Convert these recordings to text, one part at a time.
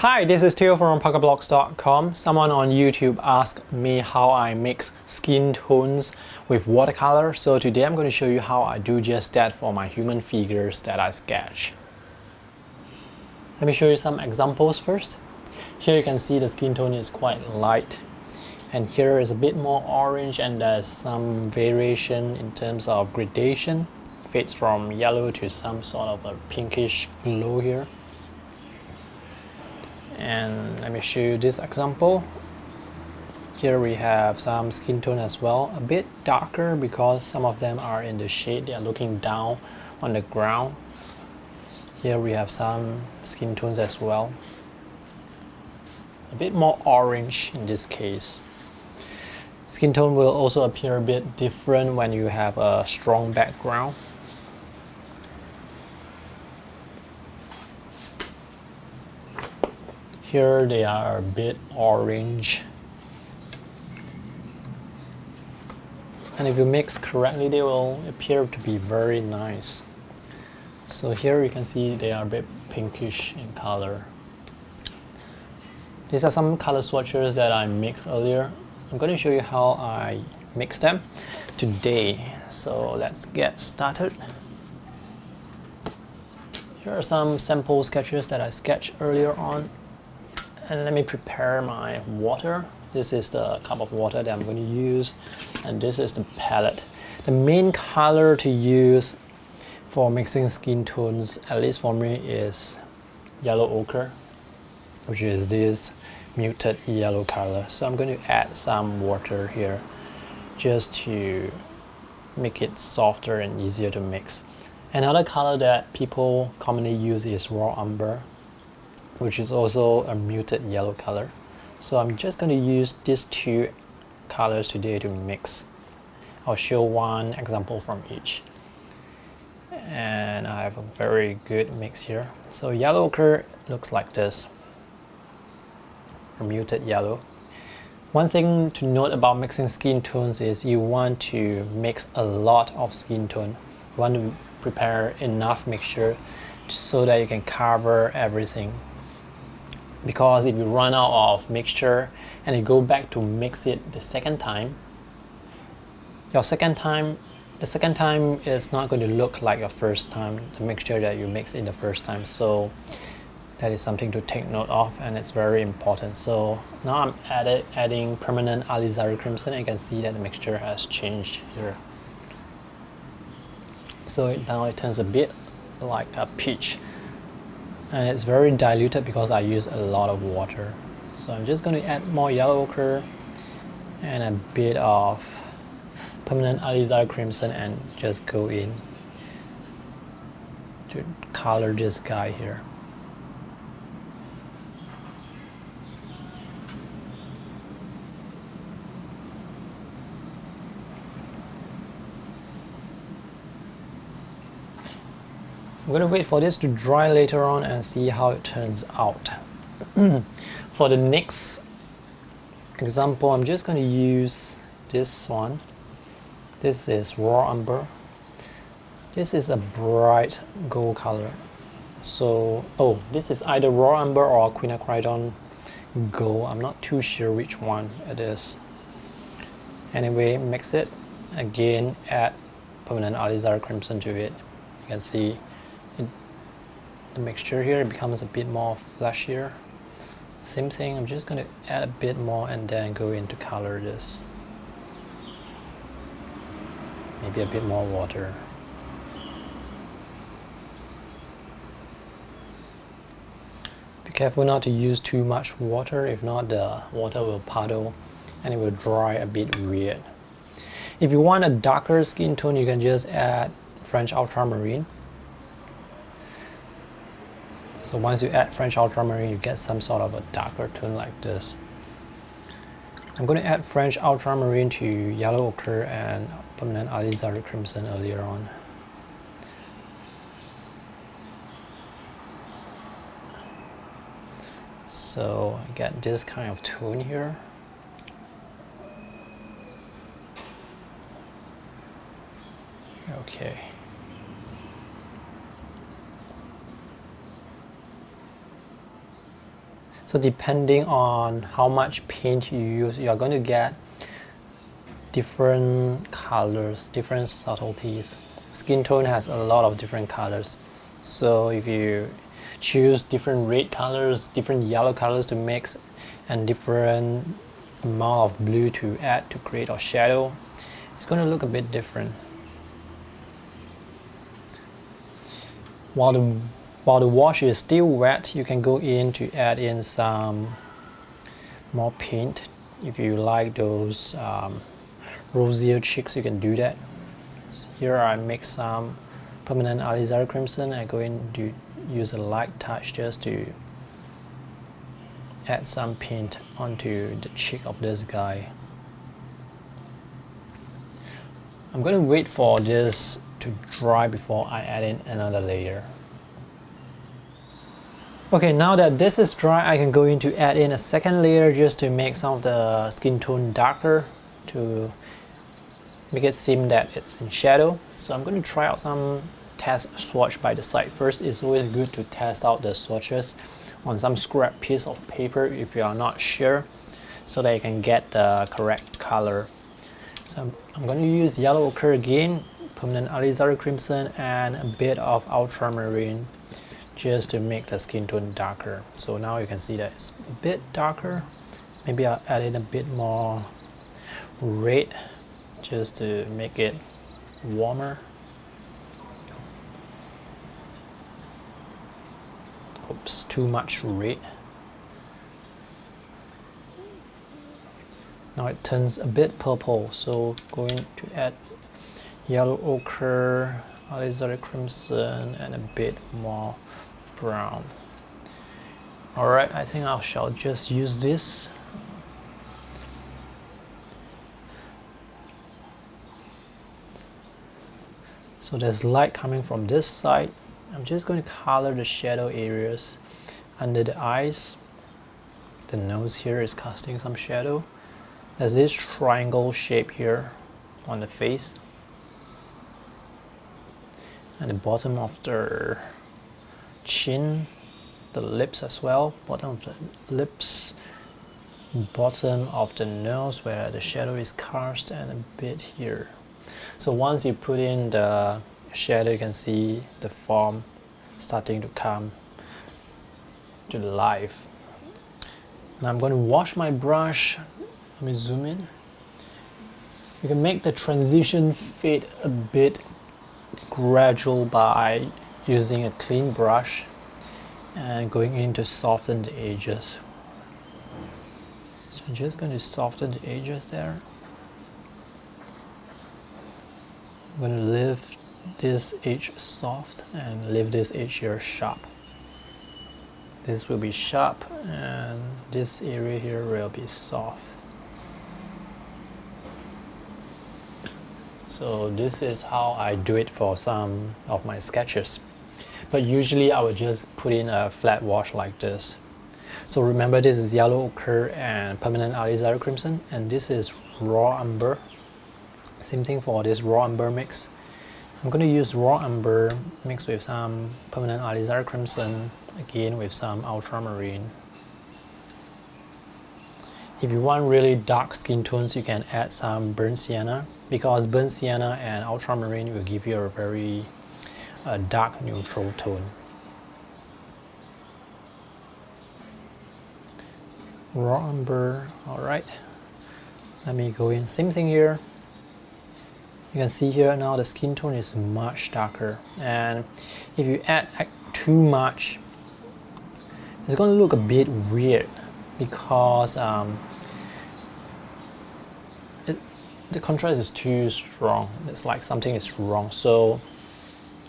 Hi, this is Theo from PocketBlocks.com. Someone on YouTube asked me how I mix skin tones with watercolor. So today I'm going to show you how I do just that for my human figures that I sketch. Let me show you some examples first. Here you can see the skin tone is quite light. And here is a bit more orange and there's some variation in terms of gradation. Fades from yellow to some sort of a pinkish glow here. And let me show you this example. Here we have some skin tone as well, a bit darker because some of them are in the shade, they are looking down on the ground. Here we have some skin tones as well, a bit more orange in this case. Skin tone will also appear a bit different when you have a strong background. Here they are a bit orange. And if you mix correctly, they will appear to be very nice. So here you can see they are a bit pinkish in color. These are some color swatches that I mixed earlier. I'm going to show you how I mix them today. So let's get started. Here are some sample sketches that I sketched earlier on. And let me prepare my water. This is the cup of water that I'm going to use, and this is the palette. The main color to use for mixing skin tones, at least for me, is yellow ochre, which is this muted yellow color. So I'm going to add some water here just to make it softer and easier to mix. Another color that people commonly use is raw umber, which is also a muted yellow color. So I'm just going to use these two colors today to mix. I'll show one example from each. And I have a very good mix here. So yellow ochre looks like this, a muted yellow. One thing to note about mixing skin tones is you want to mix a lot of skin tone. You want to prepare enough mixture so that you can cover everything. Because if you run out of mixture and you go back to mix it the second time is not going to look like your first time, the mixture that you mix in the first time. So that is something to take note of, and it's very important. So now I'm adding permanent alizarin crimson, and you can see that the mixture has changed here. So now it turns a bit like a peach. And it's very diluted because I use a lot of water. So I'm just going to add more yellow ochre and a bit of permanent alizarin crimson and just go in to color this guy here. I'm going to wait for this to dry later on and see how it turns out. For the next example, I'm just going to use this one. This is raw umber. This is a bright gold color. So, this is either raw umber or quinacridone gold. I'm not too sure which one it is. Anyway, mix it. Again, add permanent alizarin crimson to it. You can see the mixture here becomes a bit more fleshier. Same thing, I'm just going to add a bit more and then go into color this. Maybe a bit more water. Be careful not to use too much water, if not the water will puddle and it will dry a bit weird. If you want a darker skin tone, you can just add French ultramarine. So once you add French ultramarine, you get some sort of a darker tone like this. I'm going to add French ultramarine to yellow ochre and permanent alizarin crimson earlier on. So I get this kind of tone here. Okay. So depending on how much paint you use, you are going to get different colors, different subtleties. Skin tone has a lot of different colors. So if you choose different red colors, different yellow colors to mix, and different amount of blue to add to create a shadow, it's going to look a bit different. While the wash is still wet, you can go in to add in some more paint. If you like those rosier cheeks, you can do that. So here I make some permanent alizarin crimson. I go in to use a light touch just to add some paint onto the cheek of this guy. I'm going to wait for this to dry before I add in another layer. Okay, now that this is dry, I can go in to add in a second layer just to make some of the skin tone darker, to make it seem that it's in shadow. So I'm going to try out some test swatch by the side. First, it's always good to test out the swatches on some scrap piece of paper if you are not sure, so that you can get the correct color. So I'm going to use yellow ochre again, permanent alizarin crimson, and a bit of ultramarine just to make the skin tone darker. So now you can see that it's a bit darker. Maybe I'll add in a bit more red just to make it warmer. Oops, too much red. Now it turns a bit purple, so going to add yellow ochre, alizarin crimson, and a bit more brown. Alright, I think I shall just use this. So there's light coming from this side. I'm just going to color the shadow areas under the eyes. The nose here is casting some shadow. There's this triangle shape here on the face, and the bottom of the chin, the lips as well, bottom of the lips, bottom of the nose where the shadow is cast, and a bit here. So once you put in the shadow, you can see the form starting to come to life. Now I'm going to wash my brush. Let me zoom in. You can make the transition fade a bit gradual by using a clean brush and going in to soften the edges. So I'm just going to soften the edges there. I'm going to leave this edge soft and leave this edge here sharp. This will be sharp and this area here will be soft. So this is how I do it for some of my sketches. But usually I would just put in a flat wash like this. So remember, this is yellow ochre and permanent alizarin crimson, and this is raw umber. Same thing for this raw umber mix. I'm going to use raw umber mixed with some permanent alizarin crimson, again with some ultramarine. If you want really dark skin tones, you can add some burnt sienna, because burnt sienna and ultramarine will give you a very dark neutral tone. Raw umber, alright. Let me go in, same thing here. You can see here now the skin tone is much darker, and if you add too much, it's going to look a bit weird, because the contrast is too strong. It's like something is wrong. So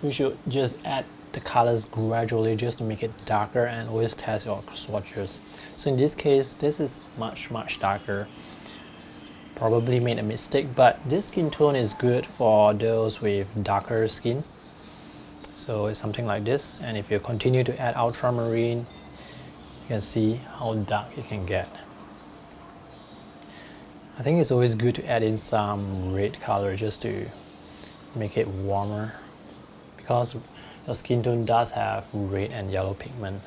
you should just add the colors gradually just to make it darker, and always test your swatches. So in this case, this is much darker. Probably made a mistake, but this skin tone is good for those with darker skin. So it's something like this, and if you continue to add ultramarine, you can see how dark it can get. I think it's always good to add in some red color just to make it warmer, because your skin tone does have red and yellow pigment.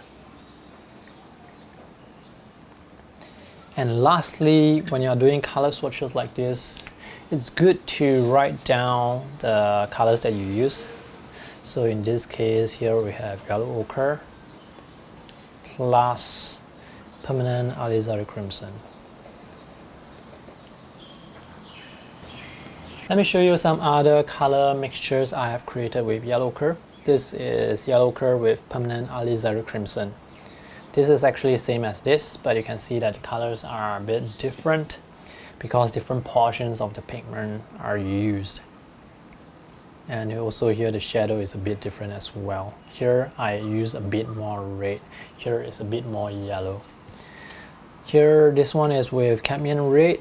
And lastly, when you're doing color swatches like this, it's good to write down the colors that you use. So in this case here we have yellow ochre plus permanent alizarin crimson. Let me show you some other color mixtures I have created with yellow ochre. This is yellow ochre with permanent alizarin crimson. This is actually the same as this, but you can see that the colors are a bit different because different portions of the pigment are used. And also here the shadow is a bit different as well. Here I use a bit more red, here is a bit more yellow. Here this one is with cadmium red,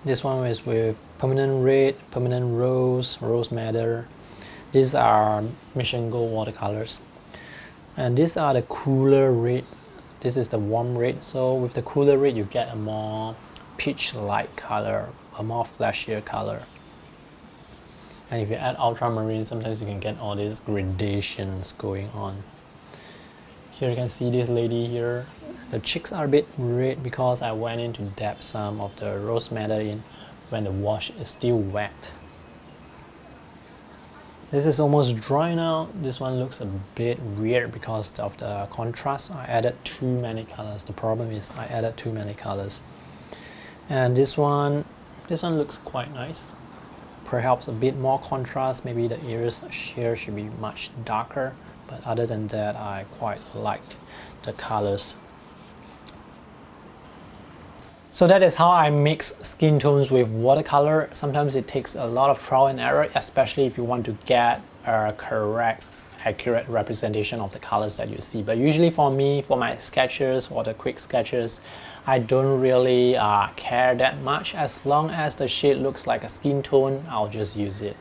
this one is with permanent red, permanent rose, rose madder. These are mission gold watercolors. And these are the cooler red. This is the warm red. So with the cooler red you get a more peach-like color, a more flashier color. And if you add ultramarine, sometimes you can get all these gradations going on. Here you can see this lady here. The cheeks are a bit red because I went in to dab some of the rose madder in when the wash is still wet. This is almost dry now. This one looks a bit weird because of the contrast. I added too many colors. The problem is I added too many colors. And this one looks quite nice. Perhaps a bit more contrast. Maybe the ears here should be much darker. But other than that, I quite liked the colors. So that is how I mix skin tones with watercolor. Sometimes it takes a lot of trial and error, especially if you want to get a correct, accurate representation of the colors that you see. But usually for me, for my sketches, for the quick sketches, I don't really care that much. As long as the shade looks like a skin tone, I'll just use it.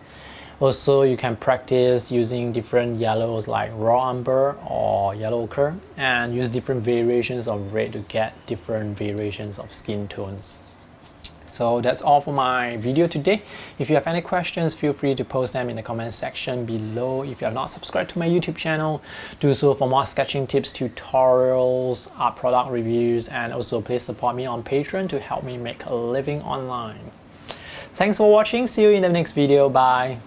Also, you can practice using different yellows like raw umber or yellow ochre and use different variations of red to get different variations of skin tones. So that's all for my video today. If you have any questions, feel free to post them in the comment section below. If you have not subscribed to my YouTube channel, do so for more sketching tips, tutorials, art product reviews, and also please support me on Patreon to help me make a living online. Thanks for watching. See you in the next video. Bye.